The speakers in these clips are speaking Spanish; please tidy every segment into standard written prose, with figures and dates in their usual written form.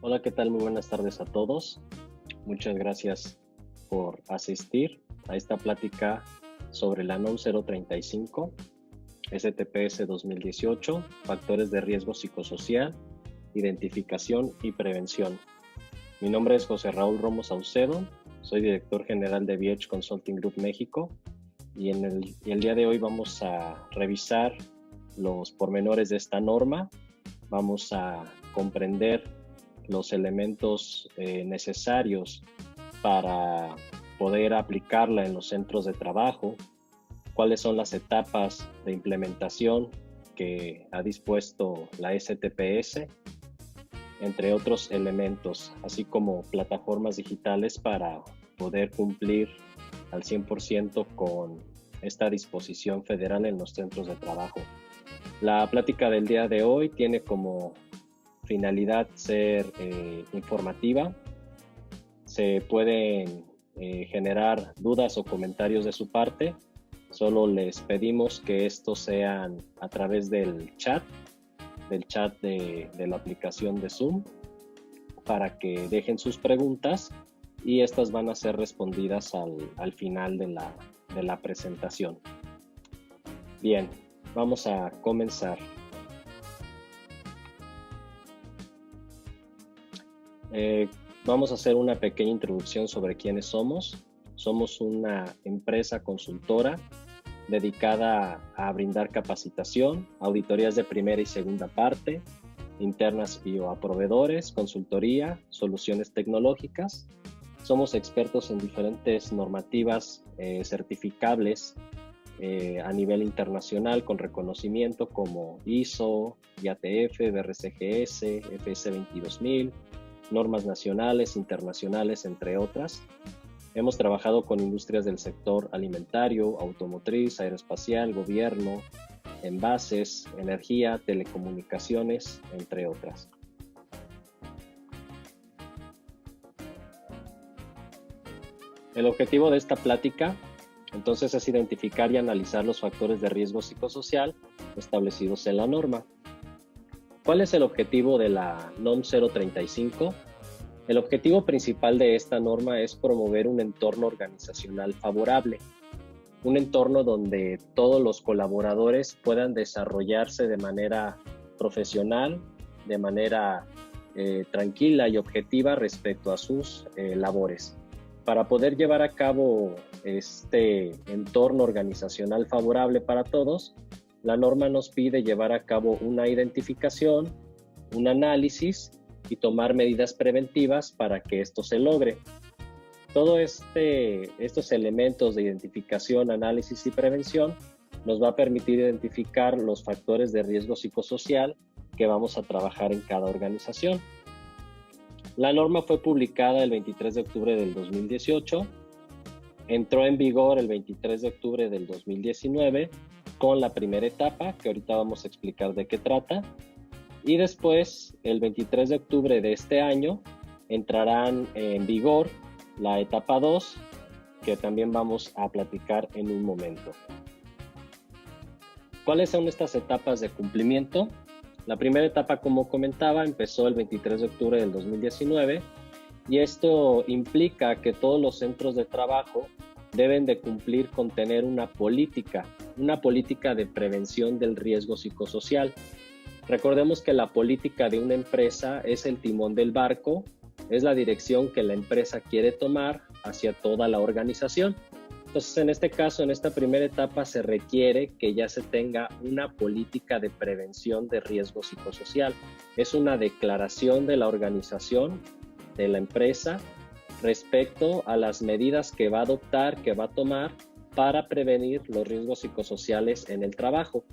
Hola, ¿qué tal? Muy buenas tardes a todos. Muchas gracias por asistir a esta plática sobre la NOM 035, STPS 2018, Factores de Riesgo Psicosocial, Identificación y Prevención. Mi nombre es José Raúl Romo Saucedo, soy director general de VH Consulting Group México y el día de hoy vamos a revisar los pormenores de esta norma, vamos a comprender los elementos necesarios para poder aplicarla en los centros de trabajo, cuáles son las etapas de implementación que ha dispuesto la STPS, entre otros elementos, así como plataformas digitales para poder cumplir al 100% con esta disposición federal en los centros de trabajo. La plática del día de hoy tiene como finalidad ser informativa. Se pueden generar dudas o comentarios de su parte. Solo les pedimos que estos sean a través del chat de la aplicación de Zoom, para que dejen sus preguntas y estas van a ser respondidas al final de la presentación. Bien, vamos a comenzar. Vamos a hacer una pequeña introducción sobre quiénes somos. Somos una empresa consultora dedicada a brindar capacitación, auditorías de primera y segunda parte, internas y o a proveedores, consultoría, soluciones tecnológicas. Somos expertos en diferentes normativas certificables a nivel internacional con reconocimiento como ISO, IATF, BRCGS, FS 22000, normas nacionales, internacionales, entre otras. Hemos trabajado con industrias del sector alimentario, automotriz, aeroespacial, gobierno, envases, energía, telecomunicaciones, entre otras. El objetivo de esta plática, entonces, es identificar y analizar los factores de riesgo psicosocial establecidos en la norma. ¿Cuál es el objetivo de la NOM 035? El objetivo principal de esta norma es promover un entorno organizacional favorable, un entorno donde todos los colaboradores puedan desarrollarse de manera profesional, de manera tranquila y objetiva respecto a sus labores. Para poder llevar a cabo este entorno organizacional favorable para todos, la norma nos pide llevar a cabo una identificación, un análisis y tomar medidas preventivas para que esto se logre. Todos estos elementos de identificación, análisis y prevención nos va a permitir identificar los factores de riesgo psicosocial que vamos a trabajar en cada organización. La norma fue publicada el 23 de octubre del 2018, entró en vigor el 23 de octubre del 2019 con la primera etapa, que ahorita vamos a explicar de qué trata. Y después, el 23 de octubre de este año, entrarán en vigor la etapa 2, que también vamos a platicar en un momento. ¿Cuáles son estas etapas de cumplimiento? La primera etapa, como comentaba, empezó el 23 de octubre del 2019 y esto implica que todos los centros de trabajo deben de cumplir con tener una política de prevención del riesgo psicosocial. Recordemos que la política de una empresa es el timón del barco, es la dirección que la empresa quiere tomar hacia toda la organización. Entonces, en este caso, en esta primera etapa, se requiere que ya se tenga una política de prevención de riesgo psicosocial. Es una declaración de la organización, de la empresa, respecto a las medidas que va a adoptar, que va a tomar para prevenir los riesgos psicosociales en el trabajo.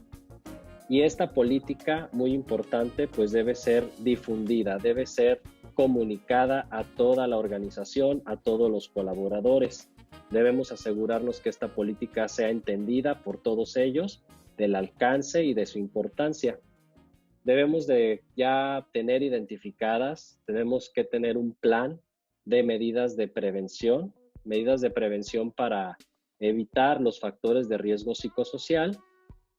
Y esta política, muy importante, pues debe ser difundida, debe ser comunicada a toda la organización, a todos los colaboradores. Debemos asegurarnos que esta política sea entendida por todos ellos, del alcance y de su importancia. Debemos de ya tener identificadas, tenemos que tener un plan de medidas de prevención para evitar los factores de riesgo psicosocial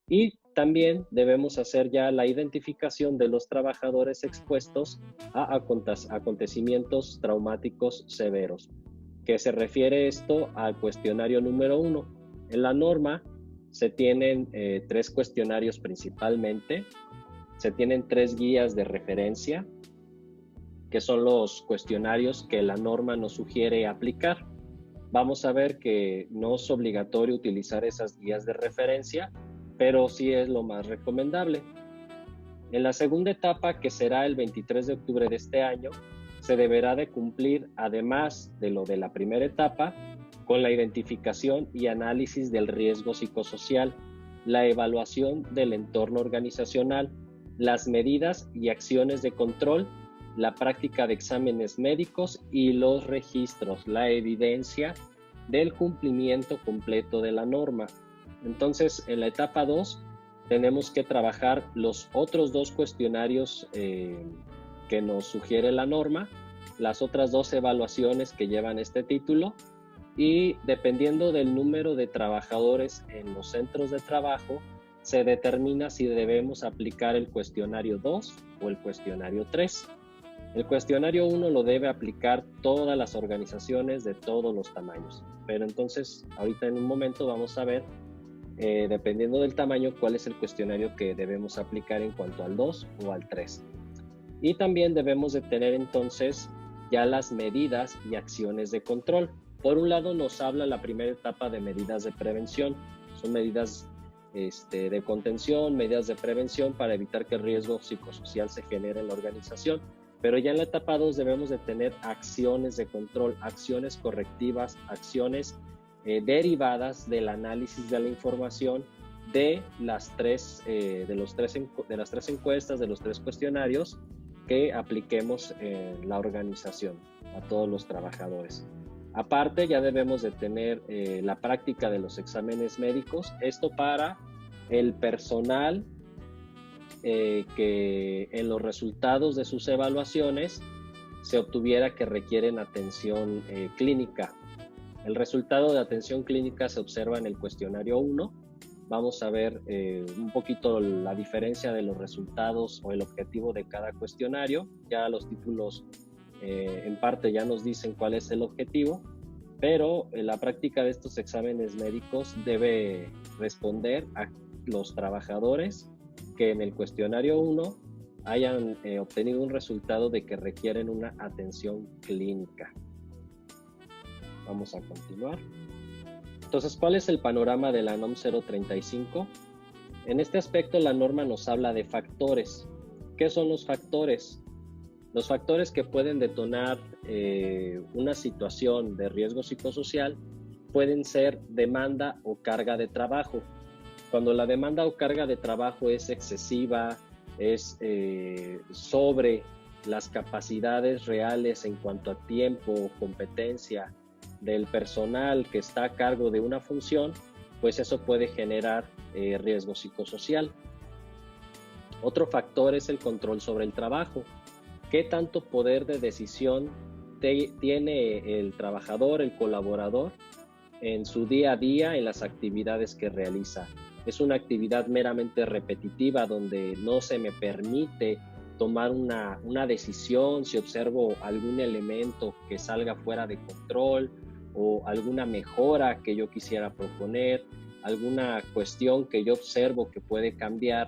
y También debemos hacer ya la identificación de los trabajadores expuestos a acontecimientos traumáticos severos, que se refiere esto al cuestionario número 1. En la norma se tienen 3 cuestionarios principalmente, se tienen 3 guías de referencia, que son los cuestionarios que la norma nos sugiere aplicar. Vamos a ver que no es obligatorio utilizar esas guías de referencia, pero sí es lo más recomendable. En la segunda etapa, que será el 23 de octubre de este año, se deberá de cumplir, además de lo de la primera etapa, con la identificación y análisis del riesgo psicosocial, la evaluación del entorno organizacional, las medidas y acciones de control, la práctica de exámenes médicos y los registros, la evidencia del cumplimiento completo de la norma. Entonces, en la etapa 2 tenemos que trabajar los otros 2 cuestionarios que nos sugiere la norma, las otras 2 evaluaciones que llevan este título, y dependiendo del número de trabajadores en los centros de trabajo, se determina si debemos aplicar el cuestionario 2 o el cuestionario 3. El cuestionario 1 lo debe aplicar todas las organizaciones de todos los tamaños, pero entonces ahorita en un momento vamos a ver, dependiendo del tamaño, cuál es el cuestionario que debemos aplicar en cuanto al 2 o al 3. Y también debemos de tener entonces ya las medidas y acciones de control. Por un lado nos habla la primera etapa de medidas de prevención, son medidas de contención, medidas de prevención para evitar que el riesgo psicosocial se genere en la organización. Pero ya en la etapa 2 debemos de tener acciones de control, acciones correctivas, acciones derivadas del análisis de la información de las tres encuestas, de los 3 cuestionarios que apliquemos en la organización a todos los trabajadores. Aparte, ya debemos de tener la práctica de los exámenes médicos, esto para el personal que en los resultados de sus evaluaciones se obtuviera que requieren atención clínica. El resultado de atención clínica se observa en el cuestionario 1. Vamos a ver un poquito la diferencia de los resultados o el objetivo de cada cuestionario. Ya los títulos en parte ya nos dicen cuál es el objetivo, pero la práctica de estos exámenes médicos debe responder a los trabajadores que en el cuestionario 1 hayan obtenido un resultado de que requieren una atención clínica. Vamos a continuar. Entonces, ¿cuál es el panorama de la NOM 035? En este aspecto, la norma nos habla de factores. ¿Qué son los factores? Los factores que pueden detonar una situación de riesgo psicosocial pueden ser demanda o carga de trabajo. Cuando la demanda o carga de trabajo es excesiva, es sobre las capacidades reales en cuanto a tiempo o competencia del personal que está a cargo de una función, pues eso puede generar riesgo psicosocial. Otro factor es el control sobre el trabajo. ¿Qué tanto poder de decisión tiene el trabajador, el colaborador, en su día a día, en las actividades que realiza? Es una actividad meramente repetitiva donde no se me permite tomar una decisión si observo algún elemento que salga fuera de control o alguna mejora que yo quisiera proponer, alguna cuestión que yo observo que puede cambiar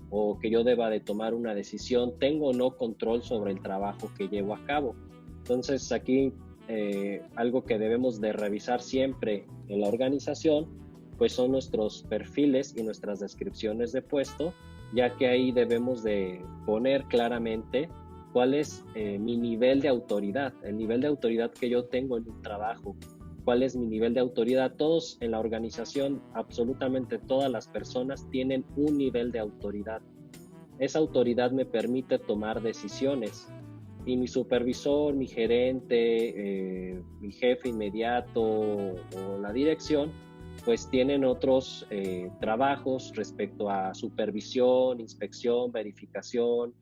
o que yo deba de tomar una decisión. ¿Tengo o no control sobre el trabajo que llevo a cabo? Entonces aquí algo que debemos de revisar siempre en la organización pues son nuestros perfiles y nuestras descripciones de puesto, ya que ahí debemos de poner claramente cuál es mi nivel de autoridad, el nivel de autoridad que yo tengo en un trabajo, cuál es mi nivel de autoridad. Todos en la organización, absolutamente todas las personas tienen un nivel de autoridad. Esa autoridad me permite tomar decisiones y mi supervisor, mi gerente, mi jefe inmediato o la dirección, pues tienen otros trabajos respecto a supervisión, inspección, verificación,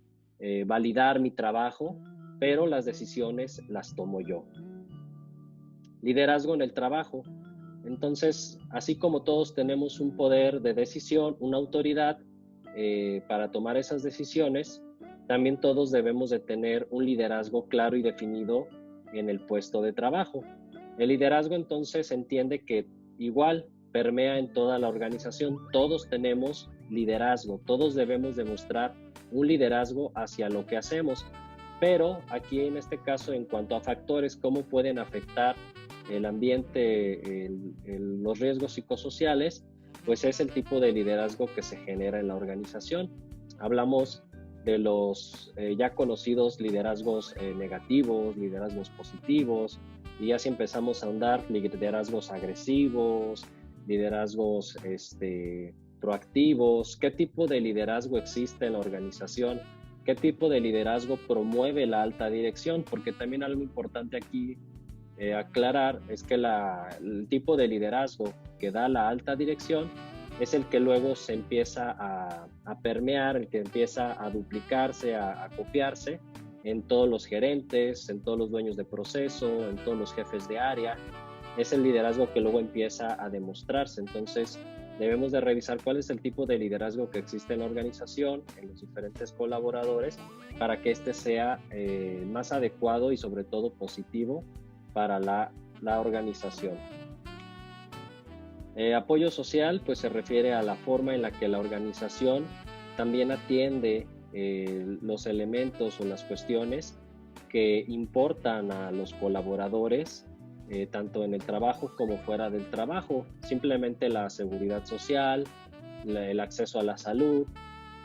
validar mi trabajo, pero las decisiones las tomo yo. Liderazgo en el trabajo. Entonces, así como todos tenemos un poder de decisión, una autoridad, para tomar esas decisiones, también todos debemos de tener un liderazgo claro y definido en el puesto de trabajo. El liderazgo entonces entiende que igual permea en toda la organización. Todos tenemos liderazgo, todos debemos demostrar un liderazgo hacia lo que hacemos, pero aquí en este caso, en cuanto a factores, cómo pueden afectar el ambiente, los riesgos psicosociales, pues es el tipo de liderazgo que se genera en la organización. Hablamos de los ya conocidos liderazgos negativos, liderazgos positivos, y ya si empezamos a ahondar, liderazgos agresivos, liderazgos proactivos, qué tipo de liderazgo existe en la organización, qué tipo de liderazgo promueve la alta dirección, porque también algo importante aquí aclarar es que el tipo de liderazgo que da la alta dirección es el que luego se empieza a permear, el que empieza a duplicarse, a copiarse en todos los gerentes, en todos los dueños de proceso, en todos los jefes de área. Es el liderazgo que luego empieza a demostrarse. Entonces, debemos de revisar cuál es el tipo de liderazgo que existe en la organización, en los diferentes colaboradores, para que este sea más adecuado y sobre todo positivo para la organización. Apoyo social, pues se refiere a la forma en la que la organización también atiende los elementos o las cuestiones que importan a los colaboradores, tanto en el trabajo como fuera del trabajo. Simplemente la seguridad social, el acceso a la salud,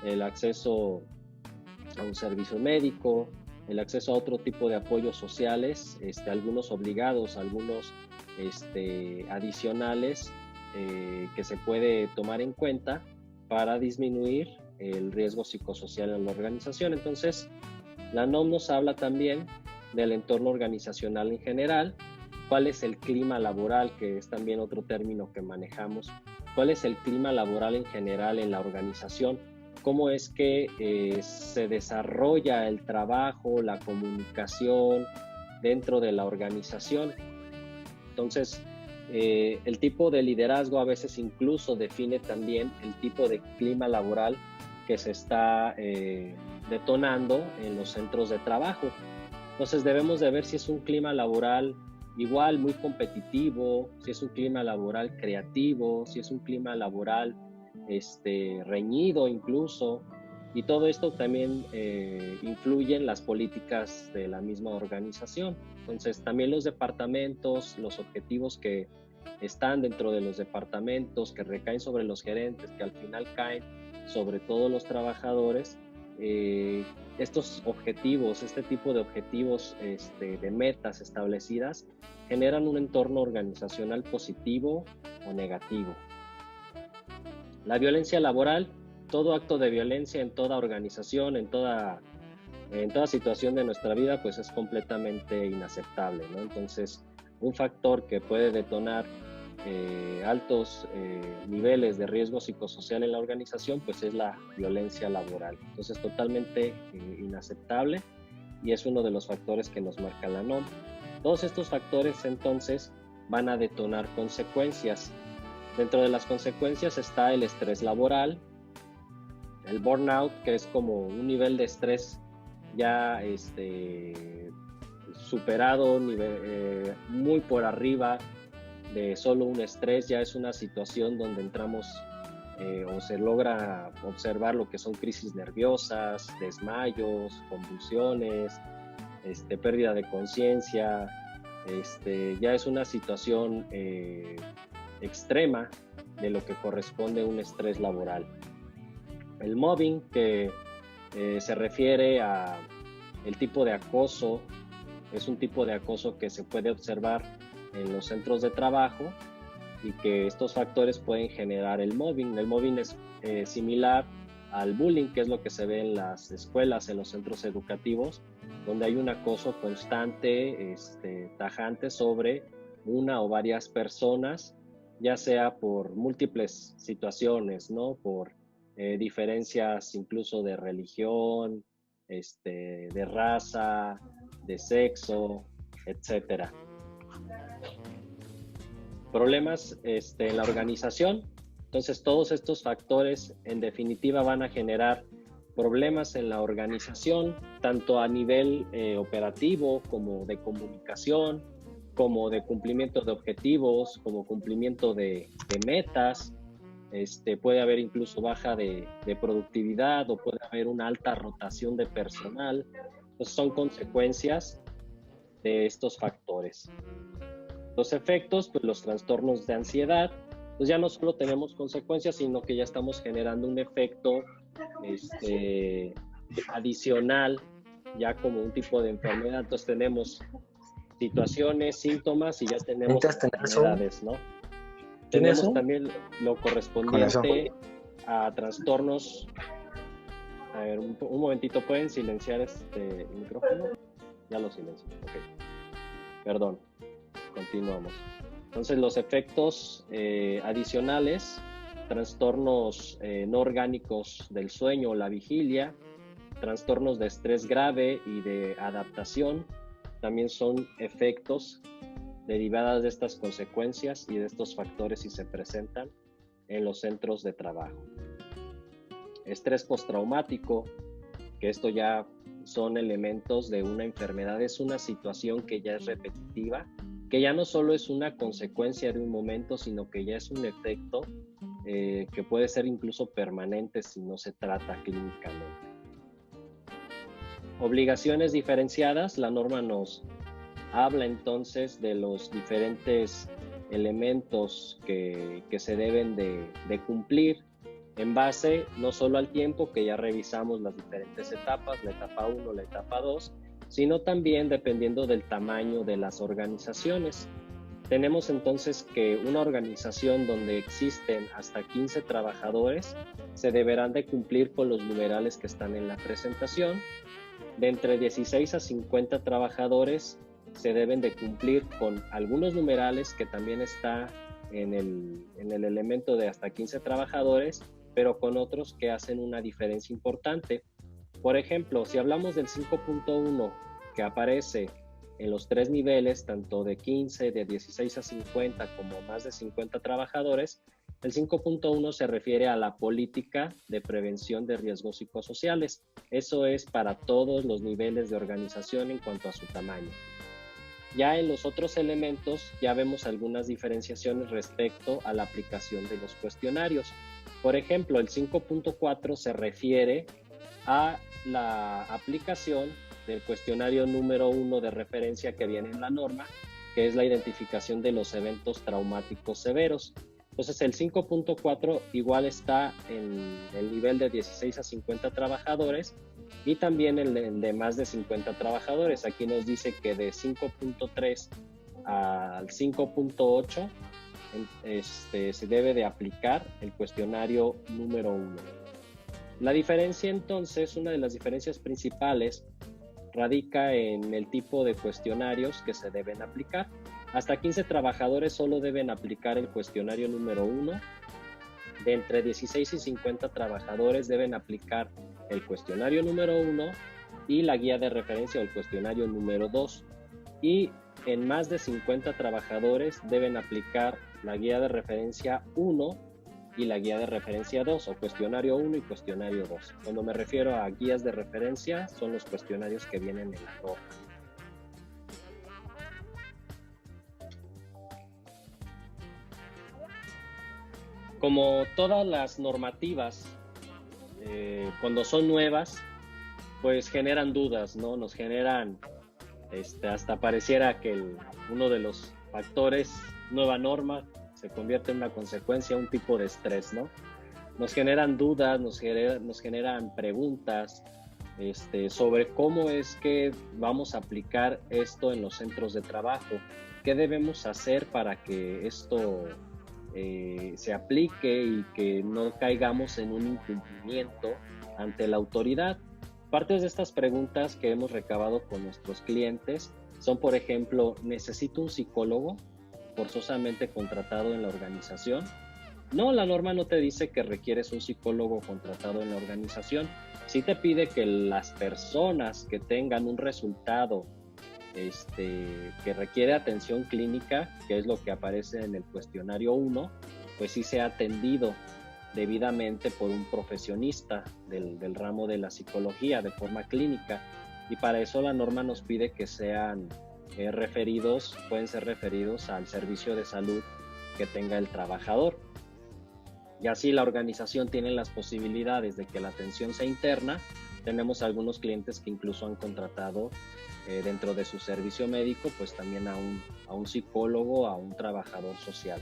el acceso a un servicio médico, el acceso a otro tipo de apoyos sociales, algunos obligados, algunos adicionales, que se puede tomar en cuenta para disminuir el riesgo psicosocial en la organización. Entonces, la NOM nos habla también del entorno organizacional en general, cuál es el clima laboral, que es también otro término que manejamos, cuál es el clima laboral en general en la organización, cómo es que se desarrolla el trabajo, la comunicación dentro de la organización. Entonces, el tipo de liderazgo a veces incluso define también el tipo de clima laboral que se está detonando en los centros de trabajo. Entonces debemos de ver si es un clima laboral igual muy competitivo, si es un clima laboral creativo, si es un clima laboral reñido incluso, y todo esto también influye en las políticas de la misma organización. Entonces también los departamentos, los objetivos que están dentro de los departamentos, que recaen sobre los gerentes, que al final caen sobre todos los trabajadores, estos objetivos, este tipo de objetivos de metas establecidas, generan un entorno organizacional positivo o negativo. La violencia laboral, todo acto de violencia en toda organización, en toda situación de nuestra vida, pues es completamente inaceptable, ¿no? Entonces, un factor que puede detonar altos niveles de riesgo psicosocial en la organización, pues es la violencia laboral. Entonces, totalmente inaceptable, y es uno de los factores que nos marca la NOM. Todos estos factores, entonces, van a detonar consecuencias. Dentro de las consecuencias está el estrés laboral, el burnout, que es como un nivel de estrés ya superado, muy por arriba de solo un estrés. Ya es una situación donde entramos o se logra observar lo que son crisis nerviosas, desmayos, convulsiones, pérdida de conciencia. Ya es una situación extrema de lo que corresponde a un estrés laboral. El mobbing, que se refiere a el tipo de acoso, es un tipo de acoso que se puede observar en los centros de trabajo, y que estos factores pueden generar el mobbing. El mobbing es similar al bullying, que es lo que se ve en las escuelas, en los centros educativos, donde hay un acoso constante, tajante sobre una o varias personas, ya sea por múltiples situaciones, ¿no? Por diferencias incluso de religión, de raza, de sexo, etcétera. Problemas en la organización. Entonces, todos estos factores, en definitiva, van a generar problemas en la organización, tanto a nivel operativo como de comunicación, como de cumplimiento de objetivos, como cumplimiento de metas. Puede haber incluso baja de productividad o puede haber una alta rotación de personal. Entonces, son consecuencias de estos factores. Los efectos, pues los trastornos de ansiedad, pues ya no solo tenemos consecuencias, sino que ya estamos generando un efecto adicional, ya como un tipo de enfermedad. Entonces tenemos situaciones, síntomas y ya tenemos enfermedades, ¿no? Tenemos también lo correspondiente a trastornos. A ver, un momentito, ¿pueden silenciar el micrófono? Ya lo silencio, ok. Perdón, continuamos. Entonces, los efectos adicionales, trastornos no orgánicos del sueño o la vigilia, trastornos de estrés grave y de adaptación, también son efectos derivadas de estas consecuencias y de estos factores si se presentan en los centros de trabajo. Estrés postraumático, que esto ya son elementos de una enfermedad, es una situación que ya es repetitiva, que ya no solo es una consecuencia de un momento, sino que ya es un efecto que puede ser incluso permanente si no se trata clínicamente. Obligaciones diferenciadas, la norma nos habla entonces de los diferentes elementos que se deben de cumplir en base no solo al tiempo, que ya revisamos las diferentes etapas, la etapa 1, la etapa 2, sino también dependiendo del tamaño de las organizaciones. Tenemos entonces que una organización donde existen hasta 15 trabajadores se deberán de cumplir con los numerales que están en la presentación. De entre 16 a 50 trabajadores se deben de cumplir con algunos numerales que también está en el elemento de hasta 15 trabajadores, pero con otros que hacen una diferencia importante. Por ejemplo, si hablamos del 5.1 que aparece en los tres niveles, tanto de 15, de 16 a 50 como más de 50 trabajadores, el 5.1 se refiere a la política de prevención de riesgos psicosociales. Eso es para todos los niveles de organización en cuanto a su tamaño. Ya en los otros elementos ya vemos algunas diferenciaciones respecto a la aplicación de los cuestionarios. Por ejemplo, el 5.4 se refiere a la aplicación del cuestionario número 1 de referencia que viene en la norma, que es la identificación de los eventos traumáticos severos. Entonces el 5.4 igual está en el nivel de 16 a 50 trabajadores y también el de más de 50 trabajadores. Aquí nos dice que de 5.3 al 5.8 se debe de aplicar el cuestionario número 1. La diferencia entonces, una de las diferencias principales radica en el tipo de cuestionarios que se deben aplicar. Hasta 15 trabajadores solo deben aplicar el cuestionario número 1. De entre 16 y 50 trabajadores deben aplicar el cuestionario número 1 y la guía de referencia o el cuestionario número 2. Y en más de 50 trabajadores deben aplicar la guía de referencia 1 y la guía de referencia 2, o cuestionario 1 y cuestionario 2. Cuando me refiero a guías de referencia, son los cuestionarios que vienen en la norma. Como todas las normativas, cuando son nuevas, pues generan dudas, ¿no? Nos generan, hasta pareciera que uno de los factores, nueva norma, se convierte en una consecuencia, un tipo de estrés, ¿no? Nos generan dudas, nos generan preguntas sobre cómo es que vamos a aplicar esto en los centros de trabajo. ¿Qué debemos hacer para que esto se aplique y que no caigamos en un incumplimiento ante la autoridad? Partes de estas preguntas que hemos recabado con nuestros clientes son, por ejemplo, ¿necesito un psicólogo forzosamente contratado en la organización? No, la norma no te dice que requieres un psicólogo contratado en la organización. Sí te pide que las personas que tengan un resultado que requiere atención clínica, que es lo que aparece en el cuestionario 1, pues sí sea atendido debidamente por un profesionista del ramo de la psicología de forma clínica, y para eso la norma nos pide que sean pueden ser referidos al servicio de salud que tenga el trabajador. Y así la organización tiene las posibilidades de que la atención sea interna. Tenemos algunos clientes que incluso han contratado dentro de su servicio médico, pues también a un psicólogo, a un trabajador social.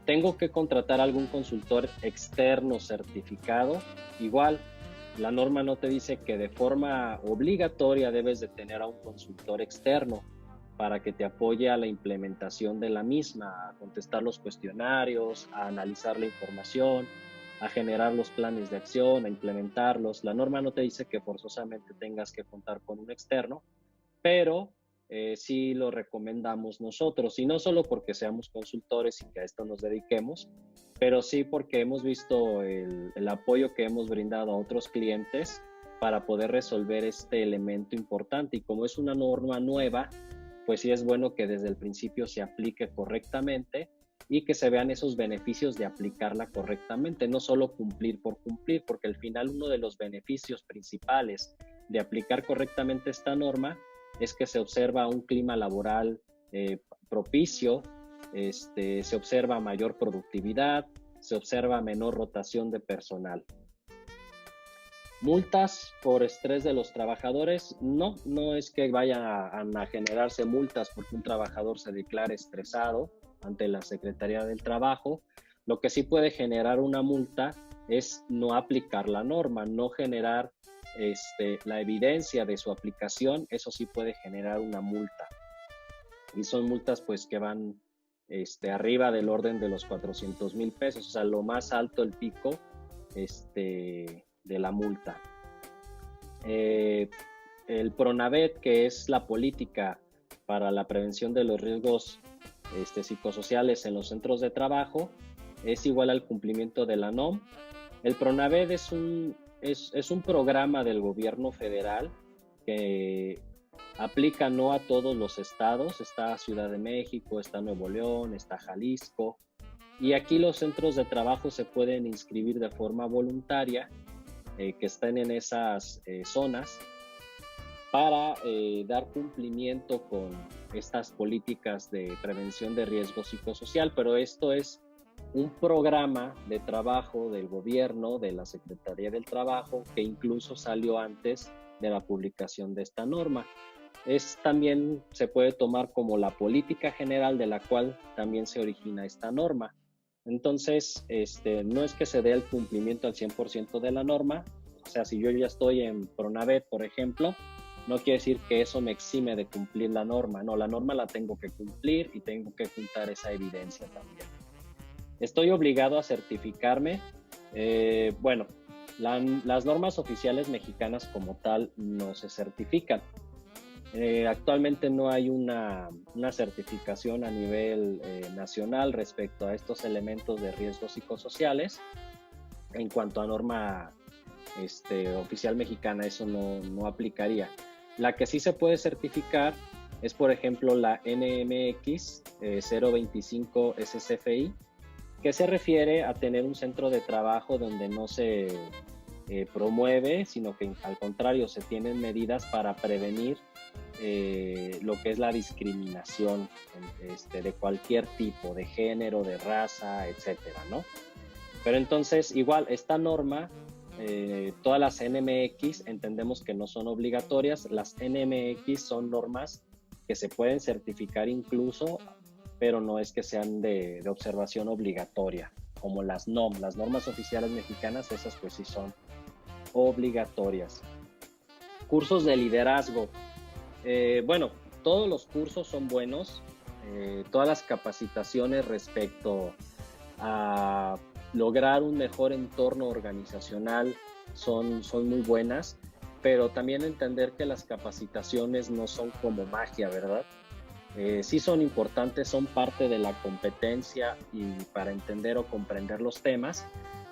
Tengo que contratar a algún consultor externo certificado. Igual, la norma no te dice que de forma obligatoria debes de tener a un consultor externo para que te apoye a la implementación de la misma, a contestar los cuestionarios, a analizar la información, a generar los planes de acción, a implementarlos. La norma no te dice que forzosamente tengas que contar con un externo, pero sí lo recomendamos nosotros, y no solo porque seamos consultores y que a esto nos dediquemos, pero sí porque hemos visto el apoyo que hemos brindado a otros clientes para poder resolver este elemento importante. Y como es una norma nueva, pues sí es bueno que desde el principio se aplique correctamente y que se vean esos beneficios de aplicarla correctamente, no solo cumplir por cumplir, porque al final uno de los beneficios principales de aplicar correctamente esta norma es que se observa un clima laboral propicio, se observa mayor productividad, se observa menor rotación de personal. Multas por estrés de los trabajadores, no es que vayan a generarse multas porque un trabajador se declare estresado ante la Secretaría del Trabajo. Lo que sí puede generar una multa es no aplicar la norma, no generar la evidencia de su aplicación. Eso sí puede generar una multa, y son multas pues que van arriba del orden de los 400,000 pesos, o sea, lo más alto, el pico de la multa. El PRONAVET, que es la política para la prevención de los riesgos psicosociales en los centros de trabajo, es igual al cumplimiento de la NOM. El PRONAVET es un programa del gobierno federal que aplica no a todos los estados. Está Ciudad de México, está Nuevo León, está Jalisco, y aquí los centros de trabajo se pueden inscribir de forma voluntaria, que estén en esas zonas, para dar cumplimiento con estas políticas de prevención de riesgo psicosocial. Pero esto es un programa de trabajo del gobierno, de la Secretaría del Trabajo, que incluso salió antes de la publicación de esta norma. También se puede tomar como la política general de la cual también se origina esta norma. Entonces, no es que se dé el cumplimiento al 100% de la norma. O sea, si yo ya estoy en PRONAVET, por ejemplo, no quiere decir que eso me exime de cumplir la norma. No, la norma la tengo que cumplir y tengo que juntar esa evidencia también. ¿Estoy obligado a certificarme? Bueno, las normas oficiales mexicanas como tal no se certifican. Actualmente no hay una certificación a nivel nacional respecto a estos elementos de riesgos psicosociales. En cuanto a norma oficial mexicana, eso no aplicaría. La que sí se puede certificar es, por ejemplo, la NMX 025 SCFI, que se refiere a tener un centro de trabajo donde no se promueve, sino que al contrario se tienen medidas para prevenir lo que es la discriminación de cualquier tipo, de género, de raza, etcétera, ¿no? Pero entonces, igual, esta norma, todas las NMX entendemos que no son obligatorias. Las NMX son normas que se pueden certificar incluso, pero no es que sean de observación obligatoria, como las NOM, las normas oficiales mexicanas. Esas pues sí son obligatorias. Cursos de liderazgo. Bueno, todos los cursos son buenos, todas las capacitaciones respecto a lograr un mejor entorno organizacional son muy buenas, pero también entender que las capacitaciones no son como magia, ¿verdad? Sí son importantes, son parte de la competencia y para entender o comprender los temas,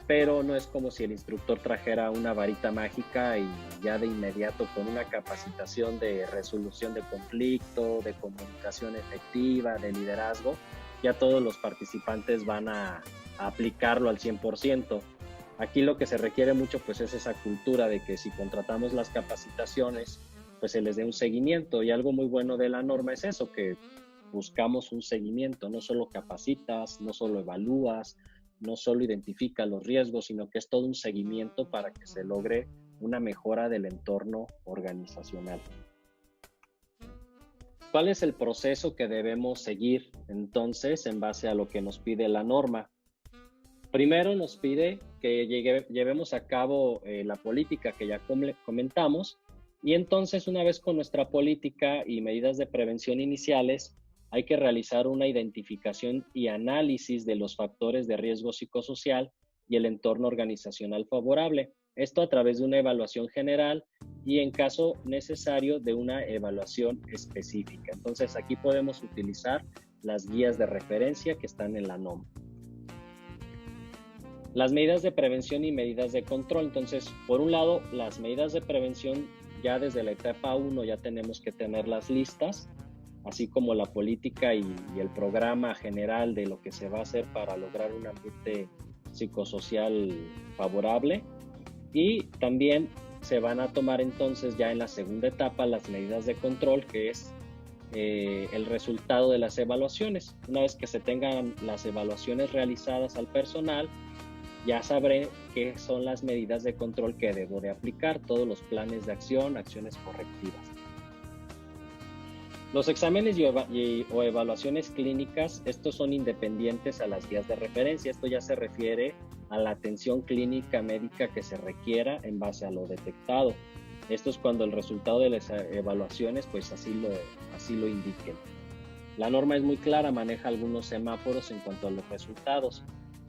pero no es como si el instructor trajera una varita mágica y ya de inmediato con una capacitación de resolución de conflicto, de comunicación efectiva, de liderazgo, ya todos los participantes van a aplicarlo al 100%. Aquí lo que se requiere mucho pues es esa cultura de que si contratamos las capacitaciones, pues se les dé un seguimiento, y algo muy bueno de la norma es eso, que buscamos un seguimiento, no solo capacitas, no solo evalúas, no solo identifica los riesgos, sino que es todo un seguimiento para que se logre una mejora del entorno organizacional. ¿Cuál es el proceso que debemos seguir entonces en base a lo que nos pide la norma? Primero nos pide que llevemos a cabo la política que ya comentamos, y entonces una vez con nuestra política y medidas de prevención iniciales, hay que realizar una identificación y análisis de los factores de riesgo psicosocial y el entorno organizacional favorable. Esto a través de una evaluación general y, en caso necesario, de una evaluación específica. Entonces aquí podemos utilizar las guías de referencia que están en la NOM. Las medidas de prevención y medidas de control. Entonces, por un lado, las medidas de prevención ya desde la etapa 1 ya tenemos que tenerlas listas, así como la política y el programa general de lo que se va a hacer para lograr un ambiente psicosocial favorable. Y también se van a tomar entonces ya en la segunda etapa las medidas de control, que es el resultado de las evaluaciones. Una vez que se tengan las evaluaciones realizadas al personal, ya sabré qué son las medidas de control que debo de aplicar, todos los planes de acción, acciones correctivas. Los exámenes o evaluaciones clínicas, estos son independientes a las guías de referencia. Esto ya se refiere a la atención clínica médica que se requiera en base a lo detectado. Esto es cuando el resultado de las evaluaciones pues así lo indiquen. La norma es muy clara, maneja algunos semáforos en cuanto a los resultados,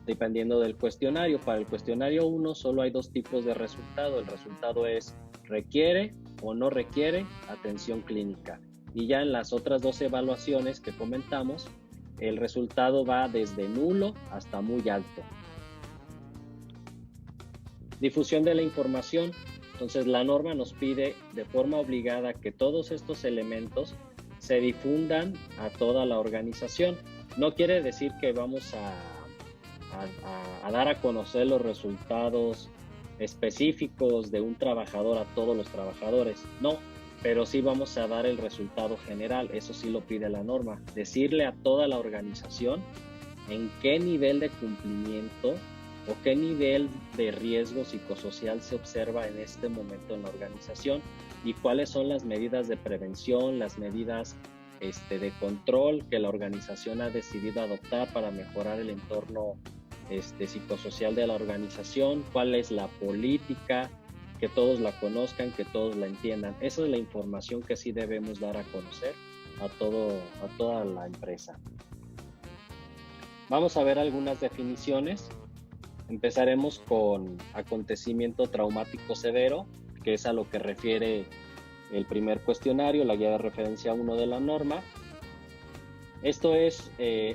dependiendo del cuestionario. Para el cuestionario 1 solo hay dos tipos de resultado. El resultado es requiere o no requiere atención clínica. Y ya en las otras dos evaluaciones que comentamos, el resultado va desde nulo hasta muy alto. Difusión de la información. Entonces la norma nos pide de forma obligada que todos estos elementos se difundan a toda la organización. No quiere decir que vamos a dar a conocer los resultados específicos de un trabajador a todos los trabajadores, no, pero sí vamos a dar el resultado general. Eso sí lo pide la norma, decirle a toda la organización en qué nivel de cumplimiento o qué nivel de riesgo psicosocial se observa en este momento en la organización y cuáles son las medidas de prevención, las medidas de control que la organización ha decidido adoptar para mejorar el entorno psicosocial de la organización, cuál es la política, que todos la conozcan, que todos la entiendan. Esa es la información que sí debemos dar a conocer a toda la empresa. Vamos a ver algunas definiciones. Empezaremos con acontecimiento traumático severo, que es a lo que refiere el primer cuestionario, la guía de referencia 1 de la norma. Esto es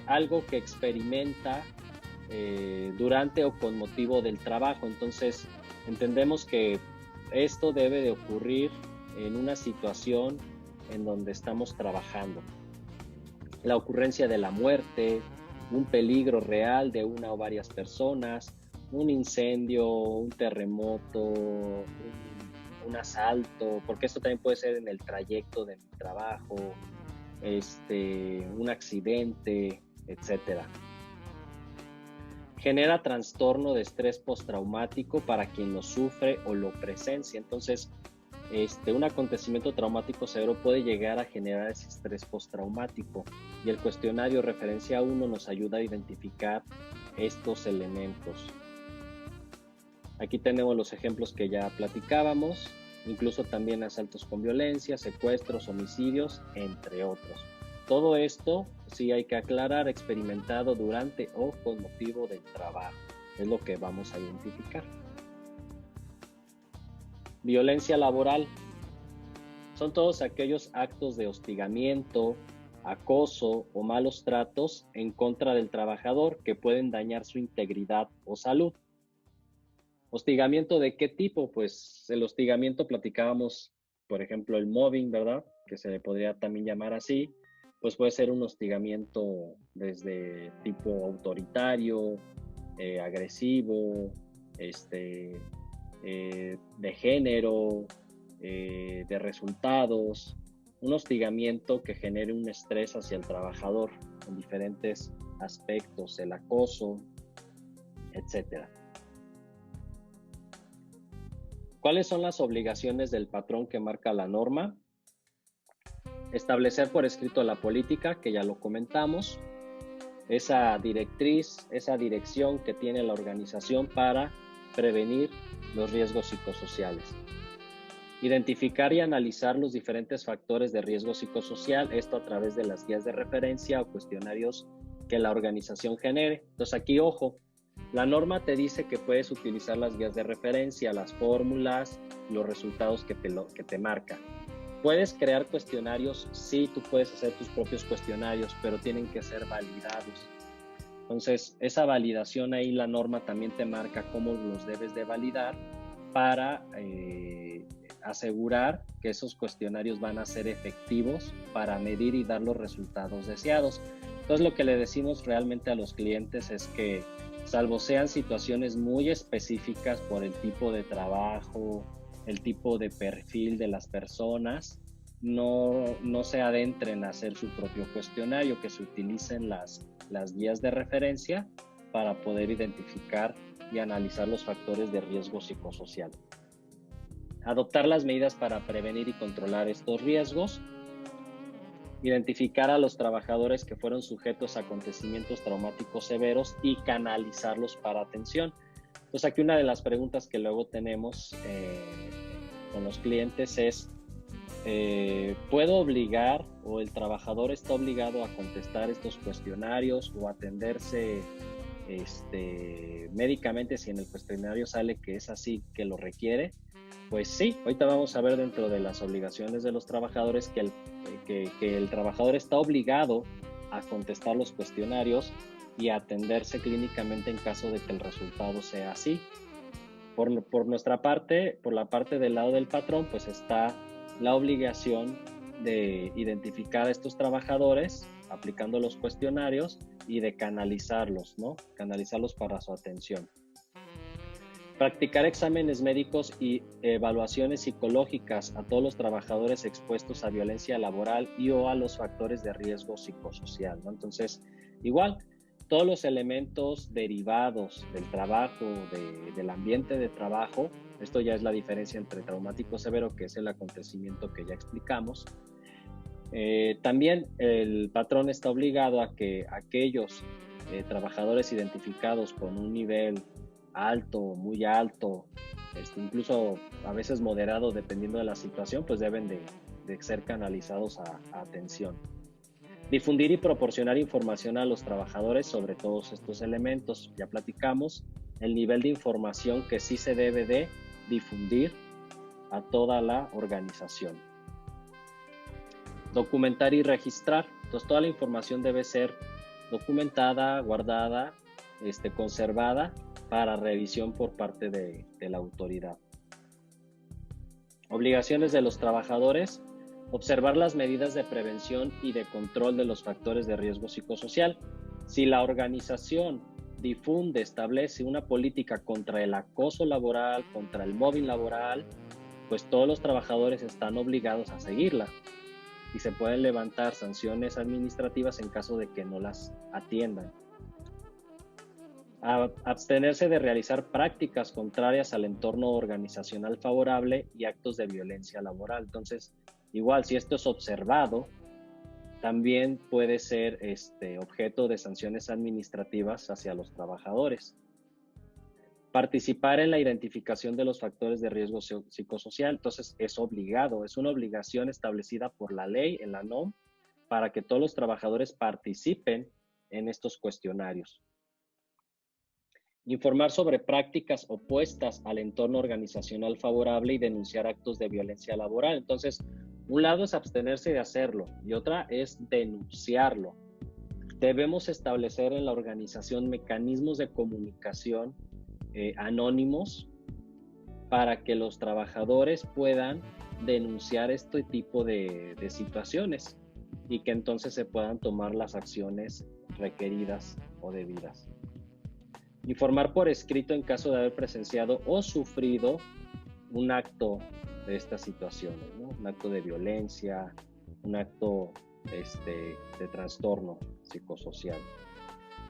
algo que experimenta durante o con motivo del trabajo. Entonces, entendemos que esto debe de ocurrir en una situación en donde estamos trabajando. La ocurrencia de la muerte, un peligro real de una o varias personas, un incendio, un terremoto, un asalto, porque esto también puede ser en el trayecto de mi trabajo, un accidente, etcétera. Genera trastorno de estrés postraumático para quien lo sufre o lo presencia. Entonces, un acontecimiento traumático severo puede llegar a generar ese estrés postraumático, y el cuestionario referencia 1 nos ayuda a identificar estos elementos. Aquí tenemos los ejemplos que ya platicábamos, incluso también asaltos con violencia, secuestros, homicidios, entre otros. Todo esto, sí hay que aclarar, experimentado durante o con motivo del trabajo. Es lo que vamos a identificar. Violencia laboral. Son todos aquellos actos de hostigamiento, acoso o malos tratos en contra del trabajador que pueden dañar su integridad o salud. ¿Hostigamiento de qué tipo? Pues el hostigamiento platicábamos, por ejemplo, el mobbing, ¿verdad? Que se le podría también llamar así. Pues puede ser un hostigamiento desde tipo autoritario, agresivo, de género, de resultados, un hostigamiento que genere un estrés hacia el trabajador en diferentes aspectos, el acoso, etcétera. ¿Cuáles son las obligaciones del patrón que marca la norma? Establecer por escrito la política, que ya lo comentamos, esa directriz, esa dirección que tiene la organización para prevenir los riesgos psicosociales. Identificar y analizar los diferentes factores de riesgo psicosocial, esto a través de las guías de referencia o cuestionarios que la organización genere. Entonces aquí, ojo, la norma te dice que puedes utilizar las guías de referencia, las fórmulas, los resultados que te marca. ¿Puedes crear cuestionarios? Sí, tú puedes hacer tus propios cuestionarios, pero tienen que ser validados. Entonces, esa validación ahí la norma también te marca cómo los debes de validar para asegurar que esos cuestionarios van a ser efectivos para medir y dar los resultados deseados. Entonces, lo que le decimos realmente a los clientes es que, salvo sean situaciones muy específicas por el tipo de trabajo, el tipo de perfil de las personas, no se adentren a hacer su propio cuestionario, que se utilicen las guías de referencia para poder identificar y analizar los factores de riesgo psicosocial. Adoptar las medidas para prevenir y controlar estos riesgos. Identificar a los trabajadores que fueron sujetos a acontecimientos traumáticos severos y canalizarlos para atención. Entonces aquí una de las preguntas que luego tenemos con los clientes es, ¿puedo obligar o el trabajador está obligado a contestar estos cuestionarios o atenderse médicamente si en el cuestionario sale que es así, que lo requiere? Pues sí, ahorita vamos a ver dentro de las obligaciones de los trabajadores que el trabajador está obligado a contestar los cuestionarios y a atenderse clínicamente en caso de que el resultado sea así. Por nuestra parte, por la parte del lado del patrón, pues está la obligación de identificar a estos trabajadores aplicando los cuestionarios y de canalizarlos, ¿no? Canalizarlos para su atención. Practicar exámenes médicos y evaluaciones psicológicas a todos los trabajadores expuestos a violencia laboral y o a los factores de riesgo psicosocial, ¿no? Entonces, igual, todos los elementos derivados del trabajo, del ambiente de trabajo, esto ya es la diferencia entre traumático severo, que es el acontecimiento que ya explicamos. También el patrón está obligado a que aquellos trabajadores identificados con un nivel alto, muy alto, incluso a veces moderado dependiendo de la situación, pues deben de ser canalizados a atención. Difundir y proporcionar información a los trabajadores sobre todos estos elementos. Ya platicamos el nivel de información que sí se debe de difundir a toda la organización. Documentar y registrar. Entonces toda la información debe ser documentada, guardada, conservada para revisión por parte de la autoridad. Obligaciones de los trabajadores: observar las medidas de prevención y de control de los factores de riesgo psicosocial. Si la organización difunde, establece una política contra el acoso laboral, contra el mobbing laboral, pues todos los trabajadores están obligados a seguirla y se pueden levantar sanciones administrativas en caso de que no las atiendan. Abstenerse de realizar prácticas contrarias al entorno organizacional favorable y actos de violencia laboral. Entonces, igual, si esto es observado, también puede ser objeto de sanciones administrativas hacia los trabajadores. Participar en la identificación de los factores de riesgo psicosocial. Entonces, es obligado, es una obligación establecida por la ley, en la NOM, para que todos los trabajadores participen en estos cuestionarios. Informar sobre prácticas opuestas al entorno organizacional favorable y denunciar actos de violencia laboral. Entonces, un lado es abstenerse de hacerlo y otra es denunciarlo. Debemos establecer en la organización mecanismos de comunicación anónimos para que los trabajadores puedan denunciar este tipo de situaciones y que entonces se puedan tomar las acciones requeridas o debidas. Informar por escrito en caso de haber presenciado o sufrido un acto de estas situaciones, ¿no? Un acto de violencia, un acto de trastorno psicosocial.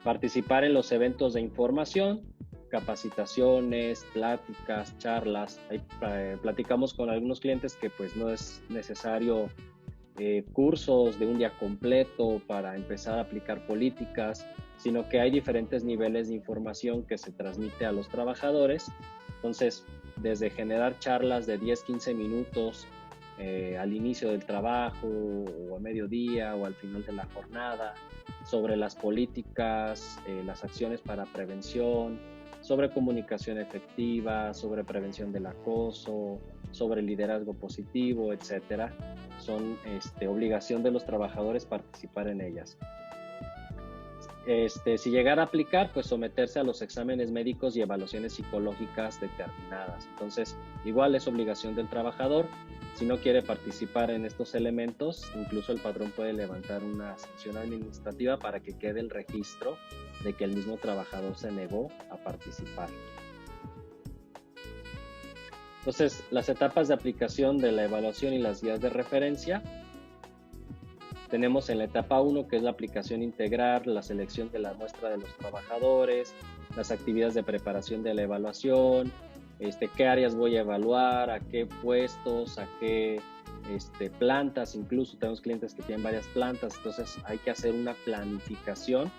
Participar en los eventos de información, capacitaciones, pláticas, charlas. Ahí platicamos con algunos clientes que pues no es necesario cursos de un día completo para empezar a aplicar políticas, sino que hay diferentes niveles de información que se transmite a los trabajadores. Entonces, desde generar charlas de 10-15 minutos al inicio del trabajo o a mediodía o al final de la jornada, sobre las políticas, las acciones para prevención, sobre comunicación efectiva, sobre prevención del acoso, sobre liderazgo positivo, etcétera. Son obligación de los trabajadores participar en ellas. Si llegara a aplicar, pues someterse a los exámenes médicos y evaluaciones psicológicas determinadas. Entonces, igual es obligación del trabajador. Si no quiere participar en estos elementos, incluso el patrón puede levantar una sanción administrativa para que quede el registro de que el mismo trabajador se negó a participar. Entonces, las etapas de aplicación de la evaluación y las guías de referencia. Tenemos en la etapa 1, que es la aplicación integral, la selección de la muestra de los trabajadores, las actividades de preparación de la evaluación, qué áreas voy a evaluar, a qué puestos, a qué plantas. Incluso tenemos clientes que tienen varias plantas, entonces hay que hacer una planificación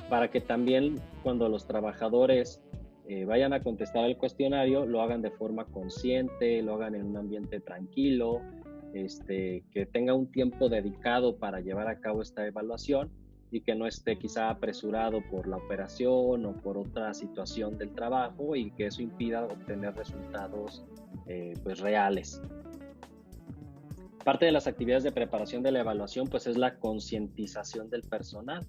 para que también cuando los trabajadores vayan a contestar el cuestionario, lo hagan de forma consciente, lo hagan en un ambiente tranquilo, que tenga un tiempo dedicado para llevar a cabo esta evaluación y que no esté quizá apresurado por la operación o por otra situación del trabajo y que eso impida obtener resultados pues reales. Parte de las actividades de preparación de la evaluación pues es la concientización del personal.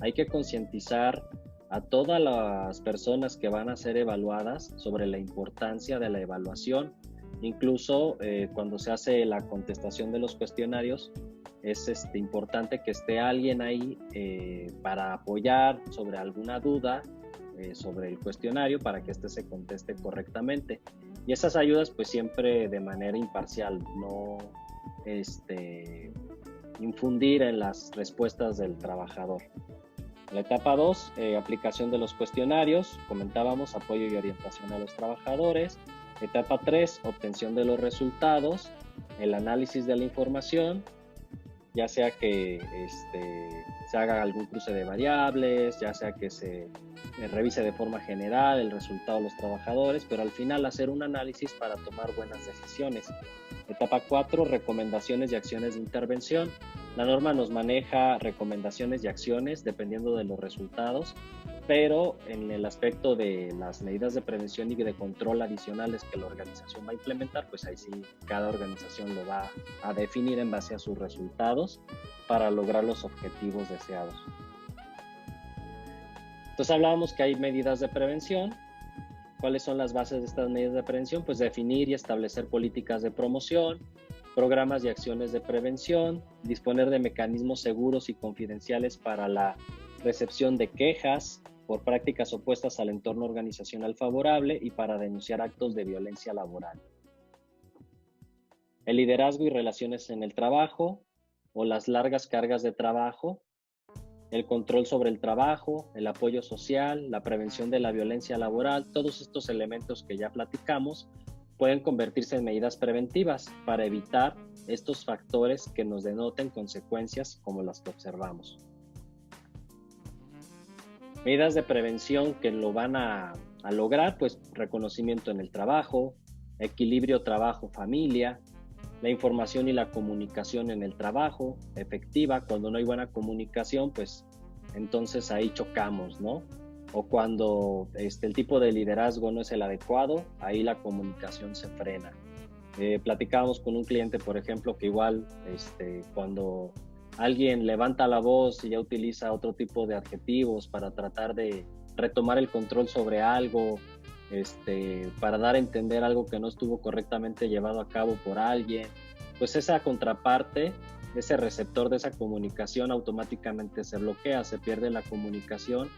Hay que concientizar a todas las personas que van a ser evaluadas sobre la importancia de la evaluación. Incluso cuando se hace la contestación de los cuestionarios, es importante que esté alguien ahí para apoyar sobre alguna duda sobre el cuestionario para que se conteste correctamente. Y esas ayudas pues siempre de manera imparcial, no infundir en las respuestas del trabajador. En la etapa 2, aplicación de los cuestionarios, comentábamos apoyo y orientación a los trabajadores. Etapa 3, obtención de los resultados, el análisis de la información, ya sea que se haga algún cruce de variables, ya sea que se revise de forma general el resultado de los trabajadores, pero al final hacer un análisis para tomar buenas decisiones. Etapa 4, recomendaciones y acciones de intervención. La norma nos maneja recomendaciones y acciones dependiendo de los resultados, pero en el aspecto de las medidas de prevención y de control adicionales que la organización va a implementar, pues ahí sí cada organización lo va a definir en base a sus resultados para lograr los objetivos deseados. Entonces hablábamos que hay medidas de prevención. ¿Cuáles son las bases de estas medidas de prevención? Pues definir y establecer políticas de promoción, programas y acciones de prevención, disponer de mecanismos seguros y confidenciales para la recepción de quejas por prácticas opuestas al entorno organizacional favorable y para denunciar actos de violencia laboral. El liderazgo y relaciones en el trabajo o las largas cargas de trabajo, el control sobre el trabajo, el apoyo social, la prevención de la violencia laboral, todos estos elementos que ya platicamos pueden convertirse en medidas preventivas para evitar estos factores que nos denoten consecuencias como las que observamos. Medidas de prevención que lo van a lograr, pues reconocimiento en el trabajo, equilibrio trabajo-familia, la información y la comunicación en el trabajo, efectiva. Cuando no hay buena comunicación, pues entonces ahí chocamos, ¿no? O cuando el tipo de liderazgo no es el adecuado, ahí la comunicación se frena. Platicábamos con un cliente, por ejemplo, que igual cuando alguien levanta la voz y ya utiliza otro tipo de adjetivos para tratar de retomar el control sobre algo para dar a entender algo que no estuvo correctamente llevado a cabo por alguien, pues esa contraparte, ese receptor de esa comunicación automáticamente se bloquea, se pierde la comunicación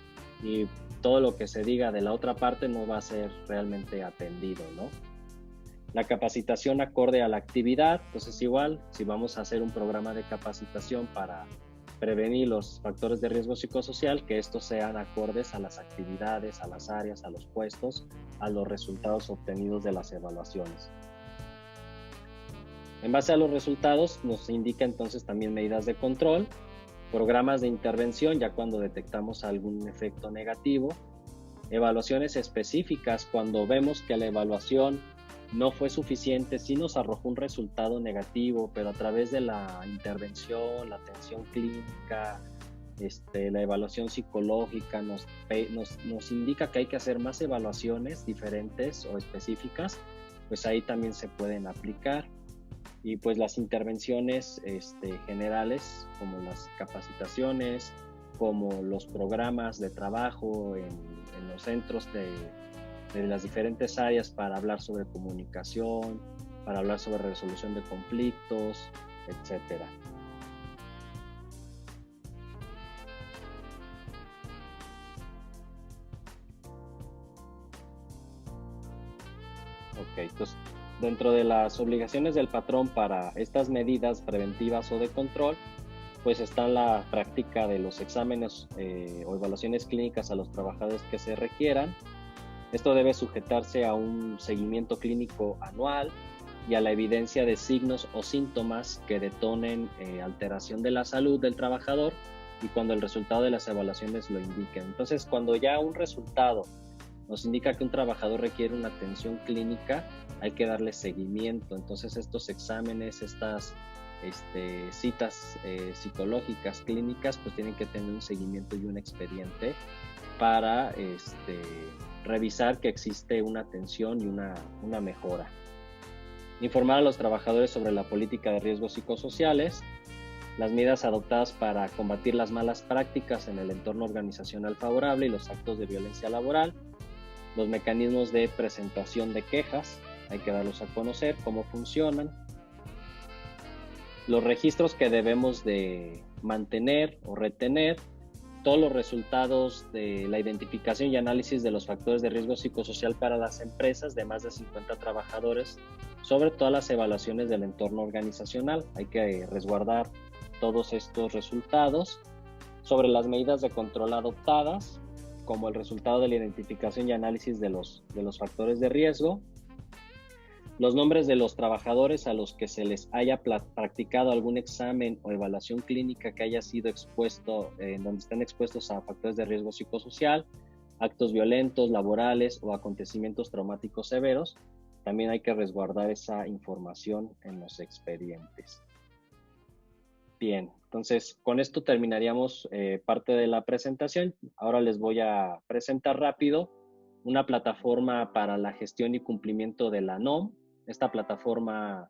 y todo lo que se diga de la otra parte no va a ser realmente atendido, ¿no? La capacitación acorde a la actividad, entonces igual, si vamos a hacer un programa de capacitación para prevenir los factores de riesgo psicosocial, que estos sean acordes a las actividades, a las áreas, a los puestos, a los resultados obtenidos de las evaluaciones. En base a los resultados nos indica entonces también medidas de control, programas de intervención ya cuando detectamos algún efecto negativo, evaluaciones específicas cuando vemos que la evaluación no fue suficiente, sí nos arrojó un resultado negativo, pero a través de la intervención, la atención clínica, la evaluación psicológica nos indica que hay que hacer más evaluaciones diferentes o específicas, pues ahí también se pueden aplicar. Y pues las intervenciones generales, como las capacitaciones, como los programas de trabajo en los centros de las diferentes áreas para hablar sobre comunicación, para hablar sobre resolución de conflictos, etcétera. Ok, entonces dentro de las obligaciones del patrón para estas medidas preventivas o de control, pues está la práctica de los exámenes o evaluaciones clínicas a los trabajadores que se requieran. Esto debe sujetarse a un seguimiento clínico anual y a la evidencia de signos o síntomas que detonen alteración de la salud del trabajador y cuando el resultado de las evaluaciones lo indiquen. Entonces, cuando ya un resultado nos indica que un trabajador requiere una atención clínica, hay que darle seguimiento. Entonces, estos exámenes, estas citas psicológicas, clínicas, pues tienen que tener un seguimiento y un expediente para revisar que existe una atención y una mejora. Informar a los trabajadores sobre la política de riesgos psicosociales, las medidas adoptadas para combatir las malas prácticas en el entorno organizacional favorable y los actos de violencia laboral, los mecanismos de presentación de quejas, hay que darlos a conocer, cómo funcionan, los registros que debemos de mantener o retener, todos los resultados de la identificación y análisis de los factores de riesgo psicosocial para las empresas de más de 50 trabajadores, sobre todas las evaluaciones del entorno organizacional. Hay que resguardar todos estos resultados, sobre las medidas de control adoptadas, como el resultado de la identificación y análisis de los factores de riesgo, los nombres de los trabajadores a los que se les haya practicado algún examen o evaluación clínica que haya sido expuesto, donde estén expuestos a factores de riesgo psicosocial, actos violentos, laborales o acontecimientos traumáticos severos. También hay que resguardar esa información en los expedientes. Bien, entonces con esto terminaríamos parte de la presentación. Ahora les voy a presentar rápido una plataforma para la gestión y cumplimiento de la NOM. Esta plataforma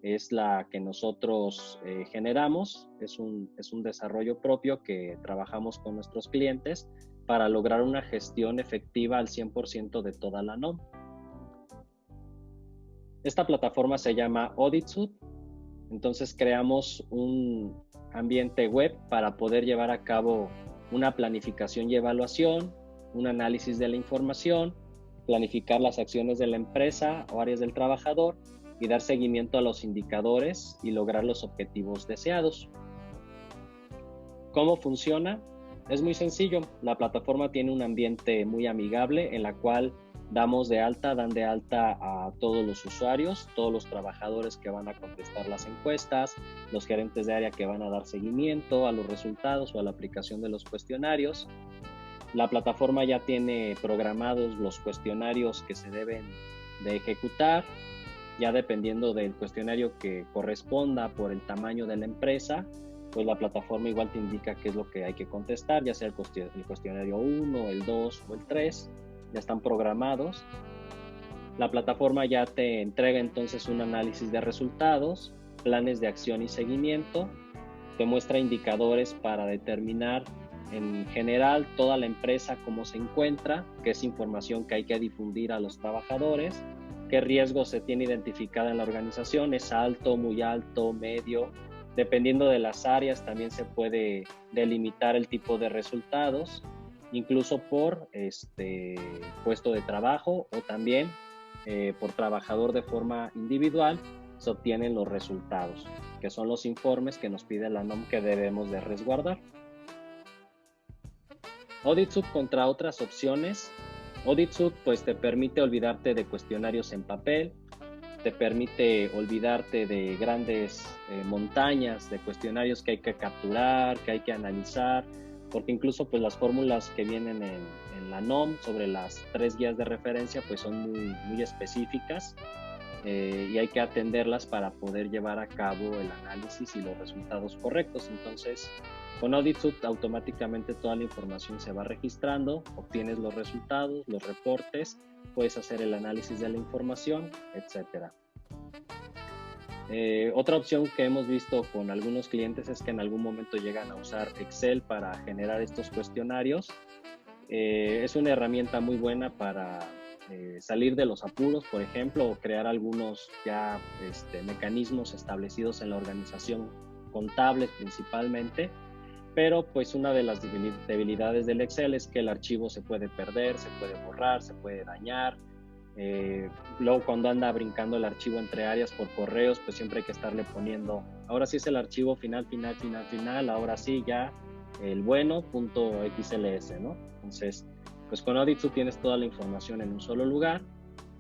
es la que nosotros generamos, es un desarrollo propio que trabajamos con nuestros clientes para lograr una gestión efectiva al 100% de toda la NOM. Esta plataforma se llama AuditSuite, entonces creamos un ambiente web para poder llevar a cabo una planificación y evaluación, un análisis de la información, planificar las acciones de la empresa o áreas del trabajador y dar seguimiento a los indicadores y lograr los objetivos deseados. ¿Cómo funciona? Es muy sencillo. La plataforma tiene un ambiente muy amigable en la cual dan de alta a todos los usuarios, todos los trabajadores que van a contestar las encuestas, los gerentes de área que van a dar seguimiento a los resultados o a la aplicación de los cuestionarios. La plataforma ya tiene programados los cuestionarios que se deben de ejecutar, ya dependiendo del cuestionario que corresponda por el tamaño de la empresa, pues la plataforma igual te indica qué es lo que hay que contestar, ya sea el cuestionario 1, el 2 o el 3, ya están programados. La plataforma ya te entrega entonces un análisis de resultados, planes de acción y seguimiento, te muestra indicadores para determinar en general toda la empresa cómo se encuentra, qué es información que hay que difundir a los trabajadores, qué riesgo se tiene identificada en la organización, es alto, muy alto, medio. Dependiendo de las áreas también se puede delimitar el tipo de resultados, incluso por puesto de trabajo o también por trabajador de forma individual se obtienen los resultados, que son los informes que nos pide la NOM que debemos de resguardar. Audit Suite contra otras opciones. Audit Suite pues te permite olvidarte de cuestionarios en papel, te permite olvidarte de grandes montañas de cuestionarios que hay que capturar, que hay que analizar, porque incluso pues las fórmulas que vienen en la NOM sobre las 3 guías de referencia pues son muy específicas y hay que atenderlas para poder llevar a cabo el análisis y los resultados correctos. Entonces, con Audit Suite automáticamente toda la información se va registrando, obtienes los resultados, los reportes, puedes hacer el análisis de la información, etc. Otra opción que hemos visto con algunos clientes es que en algún momento llegan a usar Excel para generar estos cuestionarios. Es una herramienta muy buena para salir de los apuros, por ejemplo, o crear algunos ya mecanismos establecidos en la organización, contables principalmente. Pero pues una de las debilidades del Excel es que el archivo se puede perder, se puede borrar, se puede dañar. Luego cuando anda brincando el archivo entre áreas por correos, pues siempre hay que estarle poniendo, ahora sí es el archivo final, ahora sí ya el bueno .xls, ¿no? Entonces, pues con Audit Suite tienes toda la información en un solo lugar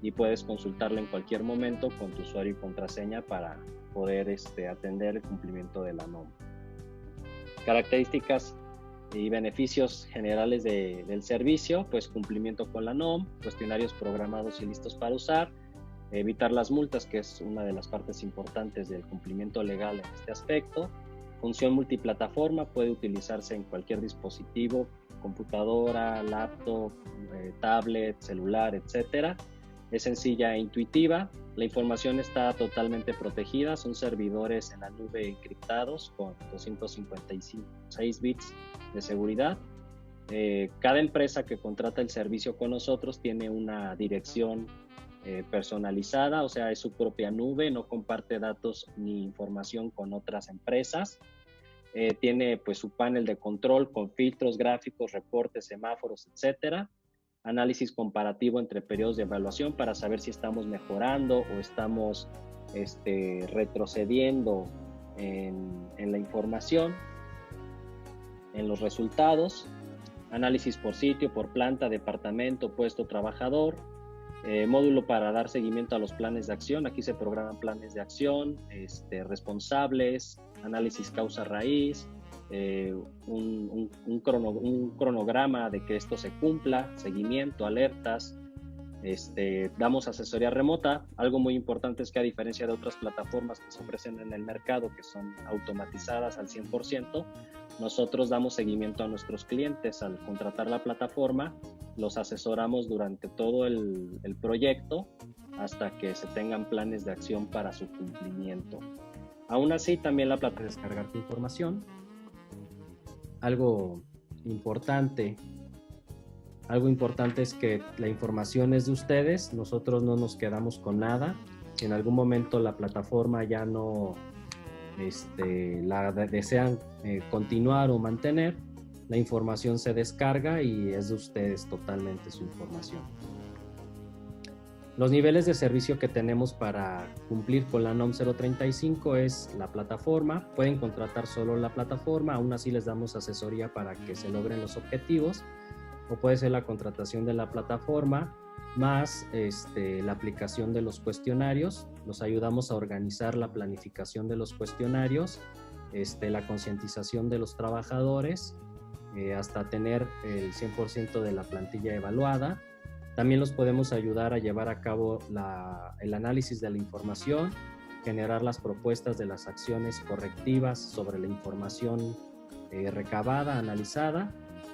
y puedes consultarla en cualquier momento con tu usuario y contraseña para poder atender el cumplimiento de la NOM. Características y beneficios generales del servicio, pues cumplimiento con la NOM, cuestionarios programados y listos para usar, evitar las multas, que es una de las partes importantes del cumplimiento legal en este aspecto, función multiplataforma, puede utilizarse en cualquier dispositivo, computadora, laptop, tablet, celular, etc. Es sencilla e intuitiva. La información está totalmente protegida, son servidores en la nube encriptados con 256 bits de seguridad. Cada empresa que contrata el servicio con nosotros tiene una dirección personalizada, o sea, es su propia nube, no comparte datos ni información con otras empresas. Tiene pues su panel de control con filtros, gráficos, reportes, semáforos, etcétera. Análisis comparativo entre periodos de evaluación para saber si estamos mejorando o estamos retrocediendo en la información, en los resultados. Análisis por sitio, por planta, departamento, puesto, trabajador. Módulo para dar seguimiento a los planes de acción. Aquí se programan planes de acción, responsables, análisis causa-raíz, un cronograma de que esto se cumpla, seguimiento, alertas. Damos asesoría remota. Algo muy importante es que a diferencia de otras plataformas que se ofrecen en el mercado, que son automatizadas al 100%, nosotros damos seguimiento a nuestros clientes. Al contratar la plataforma, los asesoramos durante todo el proyecto hasta que se tengan planes de acción para su cumplimiento. Aún así, también la plataforma puede descargar tu información. Algo importante es que la información es de ustedes, nosotros no nos quedamos con nada. Si en algún momento la plataforma ya no la desean continuar o mantener, la información se descarga y es de ustedes totalmente su información. Los niveles de servicio que tenemos para cumplir con la NOM 035 es la plataforma. Pueden contratar solo la plataforma, aún así les damos asesoría para que se logren los objetivos, o puede ser la contratación de la plataforma más la aplicación de los cuestionarios. Los ayudamos a organizar la planificación de los cuestionarios, la concientización de los trabajadores, hasta tener el 100% de la plantilla evaluada. También los podemos ayudar a llevar a cabo el análisis de la información, generar las propuestas de las acciones correctivas sobre la información recabada, analizada,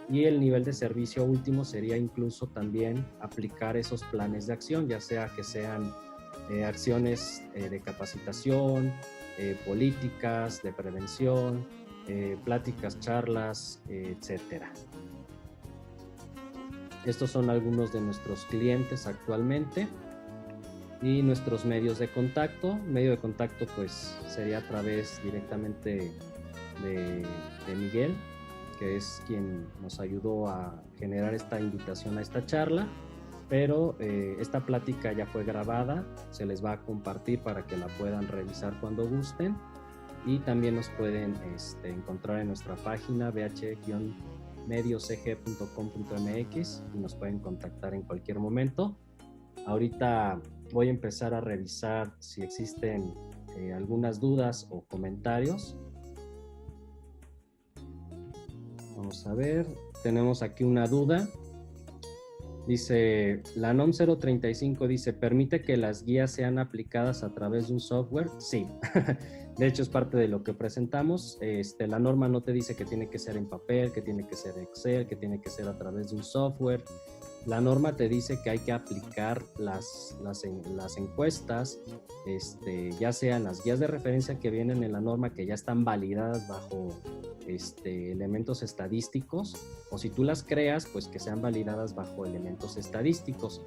y el nivel de servicio último sería incluso también aplicar esos planes de acción, ya sea que sean acciones de capacitación, políticas de prevención, pláticas, charlas, etcétera. Estos son algunos de nuestros clientes actualmente y nuestros medios de contacto. Medio de contacto pues sería a través directamente de Miguel, que es quien nos ayudó a generar esta invitación a esta charla, pero esta plática ya fue grabada, se les va a compartir para que la puedan revisar cuando gusten, y también nos pueden encontrar en nuestra página bh-medioseg.com.mx y nos pueden contactar en cualquier momento. Ahorita voy a empezar a revisar si existen algunas dudas o comentarios. Vamos a ver, tenemos aquí una duda. Dice, la NOM 035 dice, ¿permite que las guías sean aplicadas a través de un software? Sí, de hecho es parte de lo que presentamos. La norma no te dice que tiene que ser en papel, que tiene que ser Excel, que tiene que ser a través de un software. La norma te dice que hay que aplicar las encuestas, ya sean las guías de referencia que vienen en la norma, que ya están validadas bajo elementos estadísticos, o si tú las creas, pues que sean validadas bajo elementos estadísticos,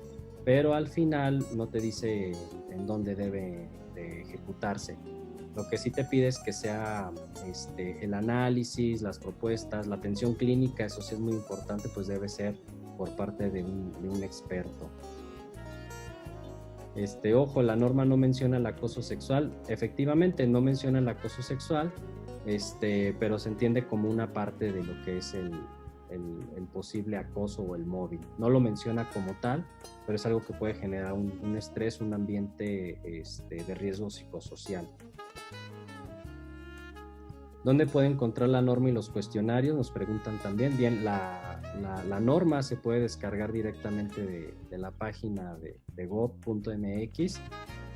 pero al final no te dice en dónde debe de ejecutarse. Lo que sí te pide es que sea el análisis, las propuestas, la atención clínica, eso sí es muy importante, pues debe ser por parte de un experto. Ojo, la norma no menciona el acoso sexual. Efectivamente, no menciona el acoso sexual, pero se entiende como una parte de lo que es el posible acoso o el mobbing. No lo menciona como tal, pero es algo que puede generar un estrés, un ambiente de riesgo psicosocial. ¿Dónde puede encontrar la norma y los cuestionarios? Nos preguntan también. Bien, la norma se puede descargar directamente de la página de gov.mx,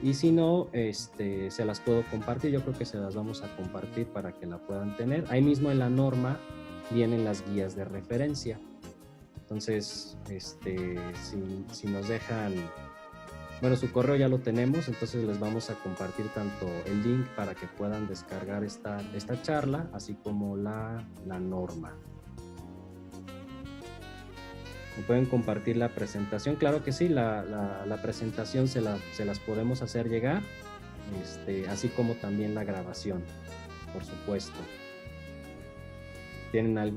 y si no, se las puedo compartir. Yo creo que se las vamos a compartir para que la puedan tener. Ahí mismo en la norma vienen las guías de referencia. Entonces, si nos dejan... Bueno, su correo ya lo tenemos, entonces les vamos a compartir tanto el link para que puedan descargar esta charla, así como la norma. ¿Me pueden compartir la presentación? Claro que sí, la presentación se las podemos hacer llegar, así como también la grabación, por supuesto.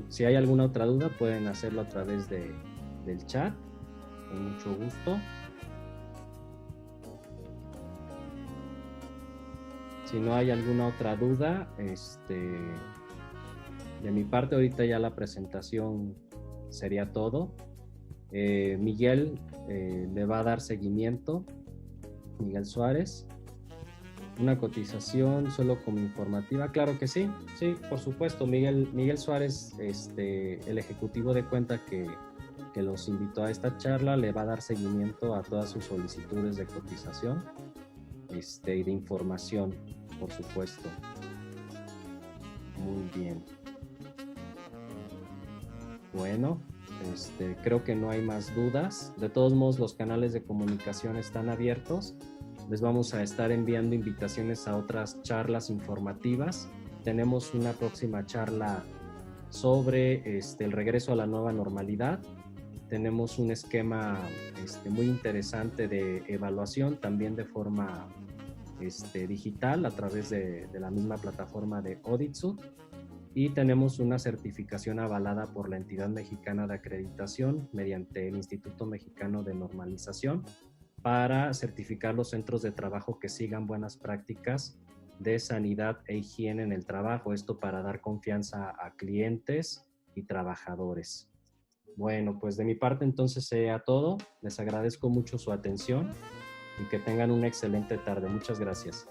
Si hay alguna otra duda, pueden hacerlo a través del chat, con mucho gusto. Si no hay alguna otra duda, de mi parte ahorita ya la presentación sería todo. Miguel le va a dar seguimiento, Miguel Suárez. Una cotización solo como informativa, claro que sí, por supuesto. Miguel Suárez, el ejecutivo de cuenta que los invitó a esta charla, le va a dar seguimiento a todas sus solicitudes de cotización y de información, por supuesto. Muy bien. Bueno, creo que no hay más dudas. De todos modos, los canales de comunicación están abiertos. Les vamos a estar enviando invitaciones a otras charlas informativas. Tenemos una próxima charla sobre el regreso a la nueva normalidad. Tenemos un esquema muy interesante de evaluación, también de forma digital a través de la misma plataforma de Auditsuit. Y tenemos una certificación avalada por la entidad mexicana de acreditación mediante el Instituto Mexicano de Normalización para certificar los centros de trabajo que sigan buenas prácticas de sanidad e higiene en el trabajo. Esto para dar confianza a clientes y trabajadores. Bueno, pues de mi parte entonces sería todo. Les agradezco mucho su atención y que tengan una excelente tarde. Muchas gracias.